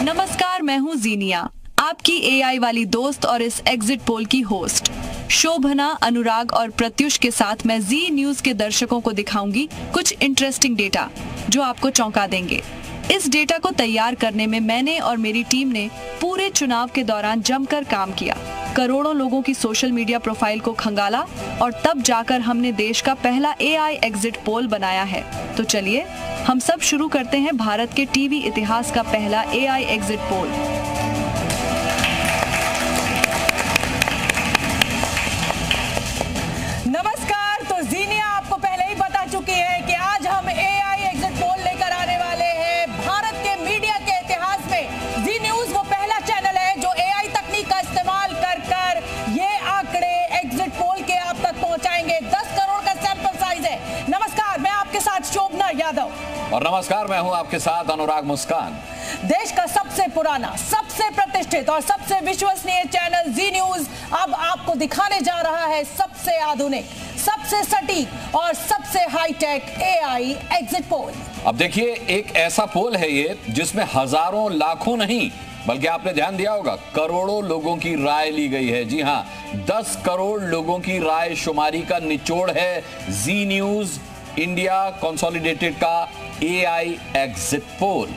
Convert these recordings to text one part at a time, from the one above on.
नमस्कार, मैं हूँ जीनिया, आपकी एआई वाली दोस्त और इस एग्जिट पोल की होस्ट। शोभना, अनुराग और प्रत्युष के साथ मैं जी न्यूज के दर्शकों को दिखाऊंगी कुछ इंटरेस्टिंग डेटा जो आपको चौंका देंगे। इस डेटा को तैयार करने में मैंने और मेरी टीम ने पूरे चुनाव के दौरान जमकर काम किया। करोड़ों लोगों की सोशल मीडिया प्रोफाइल को खंगाला और तब जाकर हमने देश का पहला एआई एग्जिट पोल बनाया है। तो चलिए हम सब शुरू करते हैं भारत के टीवी इतिहास का पहला एआई एग्जिट पोल। नमस्कार। तो जीनिया आपको पहले ही बता चुकी है कि आज हम एआई एग्जिट पोल लेकर आने वाले हैं। भारत के मीडिया के इतिहास में जी न्यूज वो पहला चैनल है जो एआई तकनीक का इस्तेमाल कर ये आंकड़े एग्जिट पोल के आप तक पहुंचाएंगे। 10 करोड़ का सैंपल साइज है। नमस्कार, मैं आपके साथ शोभना यादव और नमस्कार, मैं हूं आपके साथ अनुराग मुस्कान। देश का सबसे पुराना, सबसे प्रतिष्ठित और सबसे विश्वसनीय चैनल जी न्यूज अब आपको दिखाने जा रहा है सबसे आधुनिक, सबसे सटीक और सबसे हाईटेक एआई एग्जिट पोल। अब देखिए, एक ऐसा पोल है ये जिसमें हजारों, लाखों नहीं बल्कि आपने ध्यान दिया होगा करोड़ों लोगों की राय ली गई है। जी हां, 10 करोड़ लोगों की राय शुमारी का निचोड़ है जी न्यूज इंडिया कंसोलिडेटेड का एआई एग्जिट पोल।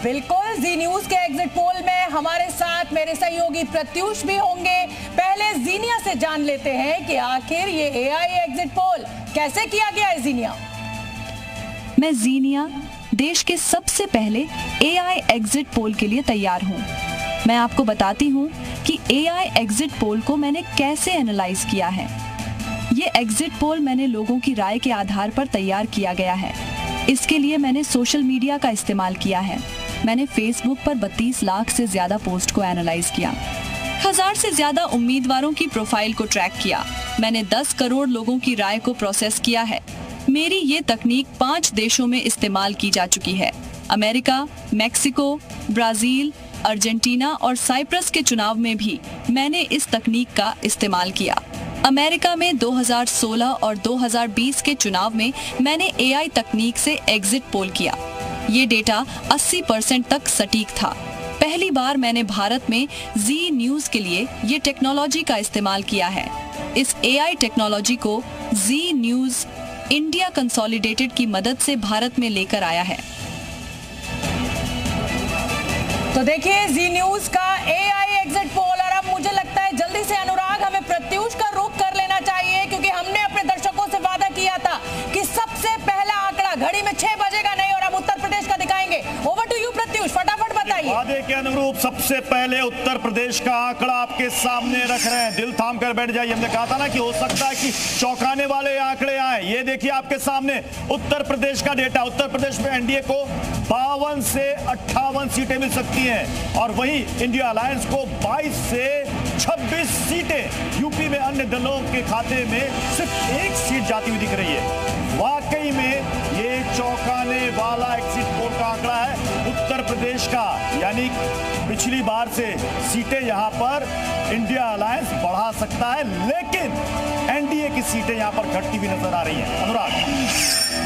बिल्कुल, जी न्यूज के एग्जिट पोल में हमारे साथ मेरे सहयोगी प्रत्युष भी होंगे। पहले जीनिया से जान लेते हैं कि आखिर ये एआई एग्जिट पोल कैसे किया गया है। जीनिया। मैं जीनिया देश के सबसे पहले एआई एग्जिट पोल के लिए तैयार हूँ। मैं आपको बताती हूँ कि एआई एग्जिट पोल को मैंने कैसे एनालाइज किया है। ये एग्जिट पोल मैंने लोगों की राय के आधार पर तैयार किया गया है। इसके लिए मैंने सोशल मीडिया का इस्तेमाल किया है। मैंने फेसबुक पर 32 लाख से ज्यादा पोस्ट को एनालाइज किया, 1000 से ज्यादा उम्मीदवारों की प्रोफाइल को ट्रैक किया। मैंने 10 करोड़ लोगों की राय को प्रोसेस किया है। मेरी ये तकनीक 5 देशों में इस्तेमाल की जा चुकी है। अमेरिका, मेक्सिको, ब्राजील, अर्जेंटीना और साइप्रस के चुनाव में भी मैंने इस तकनीक का इस्तेमाल किया। अमेरिका में 2016 और 2020 के चुनाव में मैंने एआई तकनीक से एग्जिट पोल किया। ये डेटा 80% तक सटीक था। पहली बार मैंने भारत में जी न्यूज के लिए ये टेक्नोलॉजी का इस्तेमाल किया है। इस एआई टेक्नोलॉजी को जी न्यूज इंडिया कंसोलिडेटेड की मदद से भारत में लेकर आया है। तो देखिए, जी न्यूज का एआई एग्जिट पोल। और अब मुझे लगता है जल्दी से अनुराग हमें प्रत्युष का रुख कर लेना चाहिए, क्योंकि हमने अपने दर्शकों से वादा किया था कि सबसे पहला आंकड़ा घड़ी में 6 बजेगा नहीं और हम उत्तर प्रदेश का दिखाएंगे। ओवर टू यू प्रत्युष, फटाफट बताइए। वादे के अनुरूप सबसे पहले उत्तर प्रदेश का आंकड़ा आपके सामने रख रहे हैं। दिल थाम कर बैठ जाइए। हमने कहा था ना कि हो सकता है कि चौंकाने वाले आंकड़े आए। ये देखिए आपके सामने उत्तर प्रदेश का डेटा। उत्तर प्रदेश में एनडीए को 52 से 58 सीटें मिल सकती हैं और वहीं इंडिया अलायंस को 22 से 26 सीटें। यूपी में अन्य दलों के खाते में सिर्फ 1 सीट जाती हुई दिख रही है। वाकई में ये चौंकाने वाला एग्जिट पोल का आंकड़ा है उत्तर प्रदेश का। यानी पिछली बार से सीटें यहां पर इंडिया अलायंस बढ़ा सकता है, लेकिन एनडीए की सीटें यहां पर घटती हुई नजर आ रही हैं। अनुराग।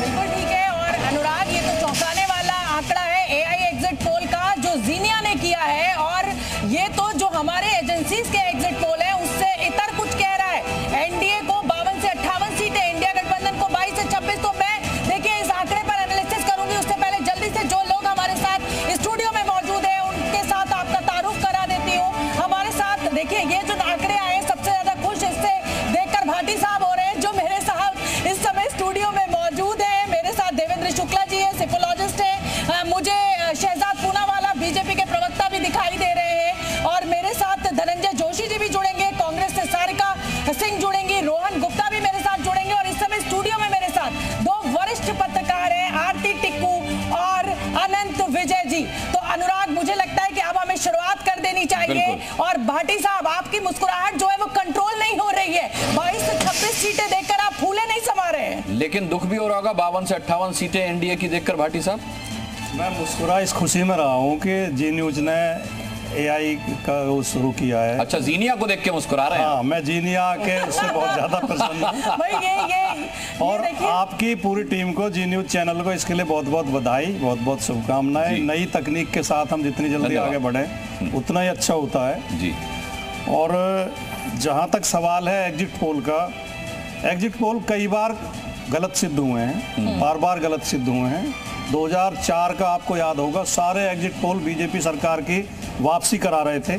बिल्कुल ठीक है। और अनुराग, ये तो चौंकाने वाला आंकड़ा है एआई एग्जिट पोल का जो जीनिया ने किया है, और ये तो जो हमारे एजेंसीज के एग्जिट पोल है उससे इतर कुछ कह रहा है। एनडीए को 52 से 58 सीटें, इंडिया गठबंधन को 22 से 26। तो मैं देखिए इस आंकड़े पर एनालिसिस करूंगी, उससे पहले जल्दी से जो लोग हमारे साथ स्टूडियो में मौजूद है उनके साथ आपका तारुफ करा देती हूँ। हमारे साथ देखिए ये जो आंकड़े आए, सबसे ज्यादा खुश इससे देखकर भाटी साहब हो रहे हैं जो मेरे साथ इस समय स्टूडियो में मौजूद है। मेरे साथ देवेंद्र शुक्ला जी है, सिफोलॉजिस्ट है। मुझे शहजाद पूनावाला बीजेपी के प्रवक्ता भी दिखाई दे रहे हैं, और मेरे साथ धनंजय जोशी जी भी जुड़ेंगे, कांग्रेस से सारिका सिंह जुड़ेंगी, रोहन गुप्ता भी मेरे साथ जुड़ेंगे। और इस समय स्टूडियो में मेरे साथ 2 वरिष्ठ पत्रकार हैं, आरती टिक्कू और अनंत विजय जी। तो अनुराग, मुझे लगता है कि अब हमें शुरुआत कर देनी चाहिए। और भाटी साहब, आपकी मुस्कुराहट जो है वो कंट्रोल नहीं हो रही है। 22 से 26 सीटें देखकर आप फूले नहीं समा रहे हैं, लेकिन दुख भी हो रहा होगा 52 से 58 सीटें एनडीए की देखकर। भाटी साहब, मैं मुस्कुरा इस खुशी में रहा हूं कि जी न्यूज ने एआई का वो शुरू किया है। अच्छा, जीनिया को देख के मुस्कुरा रहे हैं? हाँ, मैं जीनिया के उससे बहुत ज्यादा पसंद हूँ। भाई ये और देखिए, आपकी पूरी टीम को, जी न्यूज चैनल को इसके लिए बहुत बहुत बधाई, बहुत बहुत शुभकामनाएं। जी। नई तकनीक के साथ हम जितनी जल्दी धन्यवाद। आगे बढ़े उतना ही अच्छा होता है। जी। और जहाँ तक सवाल है एग्जिट पोल का, एग्जिट पोल कई बार गलत सिद्ध हुए हैं, बार बार गलत सिद्ध हुए हैं। 2004 का आपको याद होगा, सारे एग्जिट पोल बीजेपी सरकार की वापसी करा रहे थे।